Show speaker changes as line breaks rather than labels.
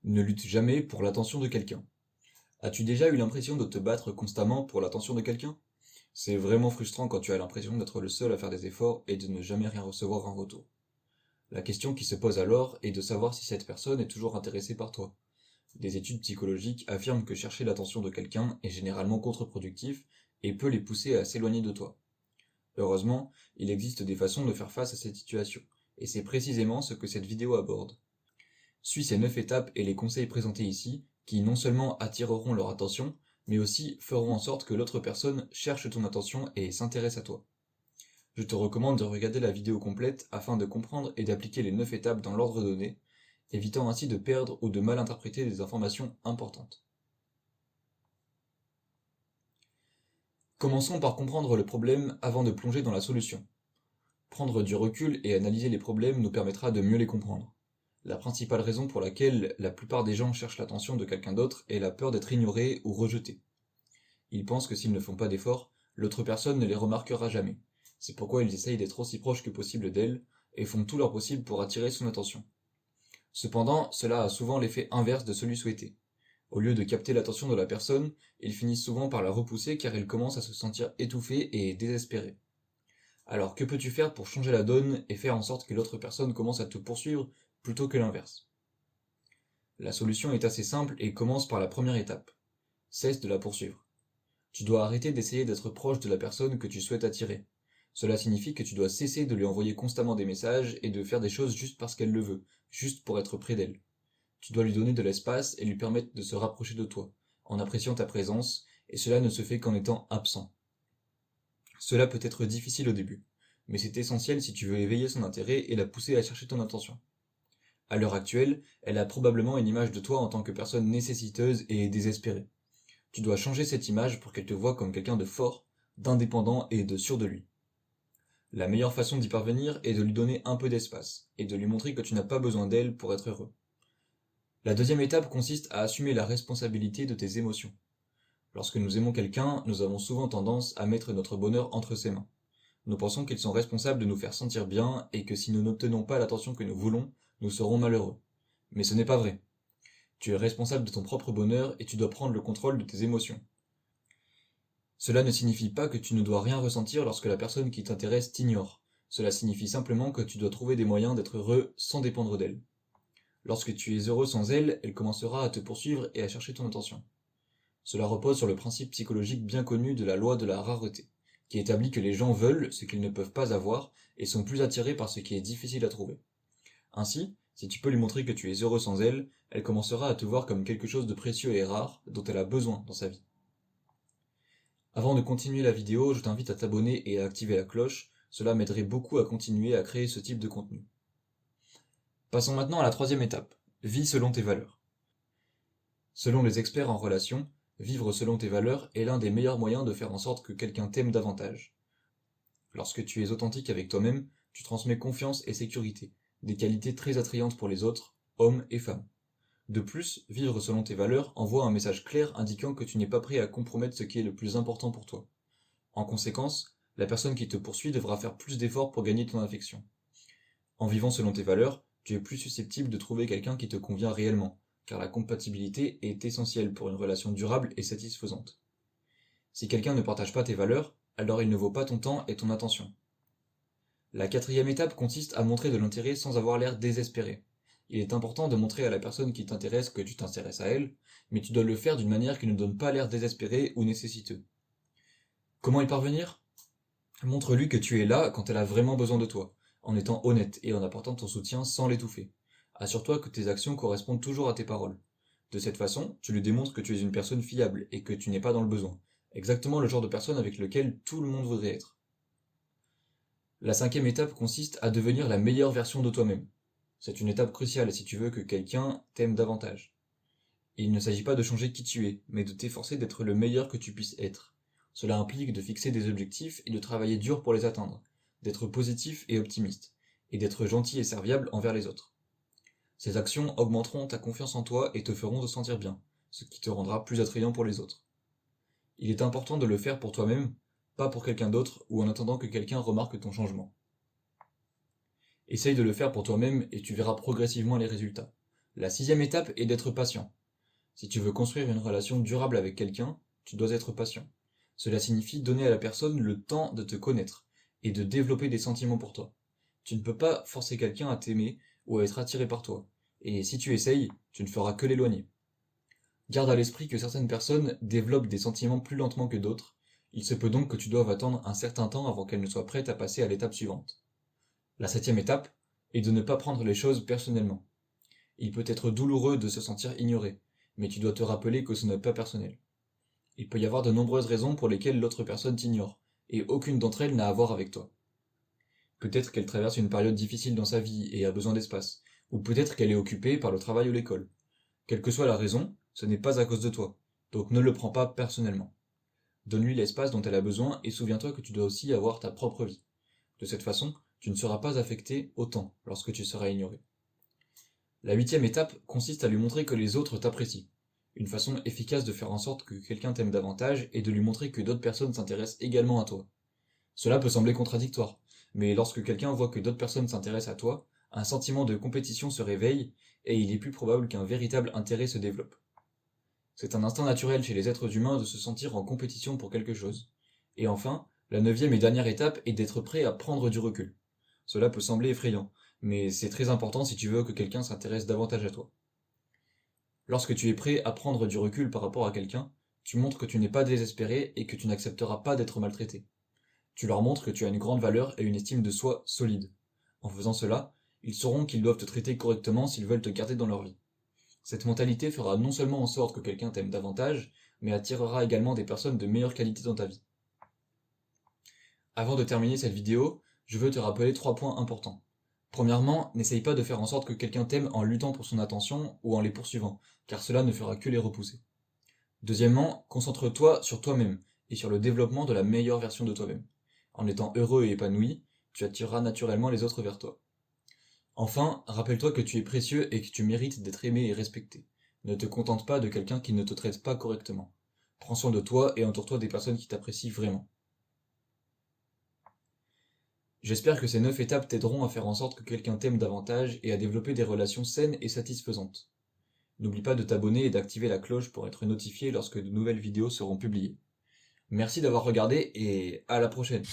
Ne lutte jamais pour l'attention de quelqu'un. As-tu déjà eu l'impression de te battre constamment pour l'attention de quelqu'un? C'est vraiment frustrant quand tu as l'impression d'être le seul à faire des efforts et de ne jamais rien recevoir en retour. La question qui se pose alors est de savoir si cette personne est toujours intéressée par toi. Des études psychologiques affirment que chercher l'attention de quelqu'un est généralement contre-productif et peut les pousser à s'éloigner de toi. Heureusement, il existe des façons de faire face à cette situation, et c'est précisément ce que cette vidéo aborde. Suis ces 9 étapes et les conseils présentés ici, qui non seulement attireront leur attention, mais aussi feront en sorte que l'autre personne cherche ton attention et s'intéresse à toi. Je te recommande de regarder la vidéo complète afin de comprendre et d'appliquer les 9 étapes dans l'ordre donné, évitant ainsi de perdre ou de mal interpréter des informations importantes. Commençons par comprendre le problème avant de plonger dans la solution. Prendre du recul et analyser les problèmes nous permettra de mieux les comprendre. La principale raison pour laquelle la plupart des gens cherchent l'attention de quelqu'un d'autre est la peur d'être ignoré ou rejeté. Ils pensent que s'ils ne font pas d'efforts, l'autre personne ne les remarquera jamais. C'est pourquoi ils essayent d'être aussi proches que possible d'elle et font tout leur possible pour attirer son attention. Cependant, cela a souvent l'effet inverse de celui souhaité. Au lieu de capter l'attention de la personne, ils finissent souvent par la repousser car ils commencent à se sentir étouffés et désespérés. Alors que peux-tu faire pour changer la donne et faire en sorte que l'autre personne commence à te poursuivre plutôt que l'inverse? La solution est assez simple et commence par la première étape. Cesse de la poursuivre. Tu dois arrêter d'essayer d'être proche de la personne que tu souhaites attirer. Cela signifie que tu dois cesser de lui envoyer constamment des messages et de faire des choses juste parce qu'elle le veut, juste pour être près d'elle. Tu dois lui donner de l'espace et lui permettre de se rapprocher de toi, en appréciant ta présence, et cela ne se fait qu'en étant absent. Cela peut être difficile au début, mais c'est essentiel si tu veux éveiller son intérêt et la pousser à chercher ton attention. À l'heure actuelle, elle a probablement une image de toi en tant que personne nécessiteuse et désespérée. Tu dois changer cette image pour qu'elle te voie comme quelqu'un de fort, d'indépendant et de sûr de lui. La meilleure façon d'y parvenir est de lui donner un peu d'espace, et de lui montrer que tu n'as pas besoin d'elle pour être heureux. La deuxième étape consiste à assumer la responsabilité de tes émotions. Lorsque nous aimons quelqu'un, nous avons souvent tendance à mettre notre bonheur entre ses mains. Nous pensons qu'ils sont responsables de nous faire sentir bien et que si nous n'obtenons pas l'attention que nous voulons, nous serons malheureux. Mais ce n'est pas vrai. Tu es responsable de ton propre bonheur et tu dois prendre le contrôle de tes émotions. Cela ne signifie pas que tu ne dois rien ressentir lorsque la personne qui t'intéresse t'ignore. Cela signifie simplement que tu dois trouver des moyens d'être heureux sans dépendre d'elle. Lorsque tu es heureux sans elle, elle commencera à te poursuivre et à chercher ton attention. Cela repose sur le principe psychologique bien connu de la loi de la rareté, qui établit que les gens veulent ce qu'ils ne peuvent pas avoir et sont plus attirés par ce qui est difficile à trouver. Ainsi, si tu peux lui montrer que tu es heureux sans elle, elle commencera à te voir comme quelque chose de précieux et rare dont elle a besoin dans sa vie. Avant de continuer la vidéo, je t'invite à t'abonner et à activer la cloche, cela m'aiderait beaucoup à continuer à créer ce type de contenu. Passons maintenant à la troisième étape, vis selon tes valeurs. Selon les experts en relations, vivre selon tes valeurs est l'un des meilleurs moyens de faire en sorte que quelqu'un t'aime davantage. Lorsque tu es authentique avec toi-même, tu transmets confiance et sécurité, des qualités très attrayantes pour les autres, hommes et femmes. De plus, vivre selon tes valeurs envoie un message clair indiquant que tu n'es pas prêt à compromettre ce qui est le plus important pour toi. En conséquence, la personne qui te poursuit devra faire plus d'efforts pour gagner ton affection. En vivant selon tes valeurs, tu es plus susceptible de trouver quelqu'un qui te convient réellement, car la compatibilité est essentielle pour une relation durable et satisfaisante. Si quelqu'un ne partage pas tes valeurs, alors il ne vaut pas ton temps et ton attention. La quatrième étape consiste à montrer de l'intérêt sans avoir l'air désespéré. Il est important de montrer à la personne qui t'intéresse que tu t'intéresses à elle, mais tu dois le faire d'une manière qui ne donne pas l'air désespéré ou nécessiteux. Comment y parvenir? Montre-lui que tu es là quand elle a vraiment besoin de toi, en étant honnête et en apportant ton soutien sans l'étouffer. Assure-toi que tes actions correspondent toujours à tes paroles. De cette façon, tu lui démontres que tu es une personne fiable et que tu n'es pas dans le besoin. Exactement le genre de personne avec lequel tout le monde voudrait être. La cinquième étape consiste à devenir la meilleure version de toi-même. C'est une étape cruciale si tu veux que quelqu'un t'aime davantage. Il ne s'agit pas de changer qui tu es, mais de t'efforcer d'être le meilleur que tu puisses être. Cela implique de fixer des objectifs et de travailler dur pour les atteindre, d'être positif et optimiste, et d'être gentil et serviable envers les autres. Ces actions augmenteront ta confiance en toi et te feront te sentir bien, ce qui te rendra plus attrayant pour les autres. Il est important de le faire pour toi-même, pas pour quelqu'un d'autre ou en attendant que quelqu'un remarque ton changement. Essaye de le faire pour toi-même et tu verras progressivement les résultats. La sixième étape est d'être patient. Si tu veux construire une relation durable avec quelqu'un, tu dois être patient. Cela signifie donner à la personne le temps de te connaître et de développer des sentiments pour toi. Tu ne peux pas forcer quelqu'un à t'aimer ou à être attiré par toi. Et si tu essayes, tu ne feras que l'éloigner. Garde à l'esprit que certaines personnes développent des sentiments plus lentement que d'autres. Il se peut donc que tu doives attendre un certain temps avant qu'elles ne soient prêtes à passer à l'étape suivante. La septième étape est de ne pas prendre les choses personnellement. Il peut être douloureux de se sentir ignoré, mais tu dois te rappeler que ce n'est pas personnel. Il peut y avoir de nombreuses raisons pour lesquelles l'autre personne t'ignore, et aucune d'entre elles n'a à voir avec toi. Peut-être qu'elle traverse une période difficile dans sa vie et a besoin d'espace, ou peut-être qu'elle est occupée par le travail ou l'école. Quelle que soit la raison, ce n'est pas à cause de toi, donc ne le prends pas personnellement. Donne-lui l'espace dont elle a besoin et souviens-toi que tu dois aussi avoir ta propre vie. De cette façon, tu ne seras pas affecté autant lorsque tu seras ignoré. La huitième étape consiste à lui montrer que les autres t'apprécient. Une façon efficace de faire en sorte que quelqu'un t'aime davantage est de lui montrer que d'autres personnes s'intéressent également à toi. Cela peut sembler contradictoire, mais lorsque quelqu'un voit que d'autres personnes s'intéressent à toi, un sentiment de compétition se réveille et il est plus probable qu'un véritable intérêt se développe. C'est un instinct naturel chez les êtres humains de se sentir en compétition pour quelque chose. Et enfin, la neuvième et dernière étape est d'être prêt à prendre du recul. Cela peut sembler effrayant, mais c'est très important si tu veux que quelqu'un s'intéresse davantage à toi. Lorsque tu es prêt à prendre du recul par rapport à quelqu'un, tu montres que tu n'es pas désespéré et que tu n'accepteras pas d'être maltraité. Tu leur montres que tu as une grande valeur et une estime de soi solide. En faisant cela, ils sauront qu'ils doivent te traiter correctement s'ils veulent te garder dans leur vie. Cette mentalité fera non seulement en sorte que quelqu'un t'aime davantage, mais attirera également des personnes de meilleure qualité dans ta vie. Avant de terminer cette vidéo, je veux te rappeler 3 points importants. Premièrement, n'essaye pas de faire en sorte que quelqu'un t'aime en luttant pour son attention ou en les poursuivant, car cela ne fera que les repousser. Deuxièmement, concentre-toi sur toi-même et sur le développement de la meilleure version de toi-même. En étant heureux et épanoui, tu attireras naturellement les autres vers toi. Enfin, rappelle-toi que tu es précieux et que tu mérites d'être aimé et respecté. Ne te contente pas de quelqu'un qui ne te traite pas correctement. Prends soin de toi et entoure-toi des personnes qui t'apprécient vraiment. J'espère que ces 9 étapes t'aideront à faire en sorte que quelqu'un t'aime davantage et à développer des relations saines et satisfaisantes. N'oublie pas de t'abonner et d'activer la cloche pour être notifié lorsque de nouvelles vidéos seront publiées. Merci d'avoir regardé et à la prochaine.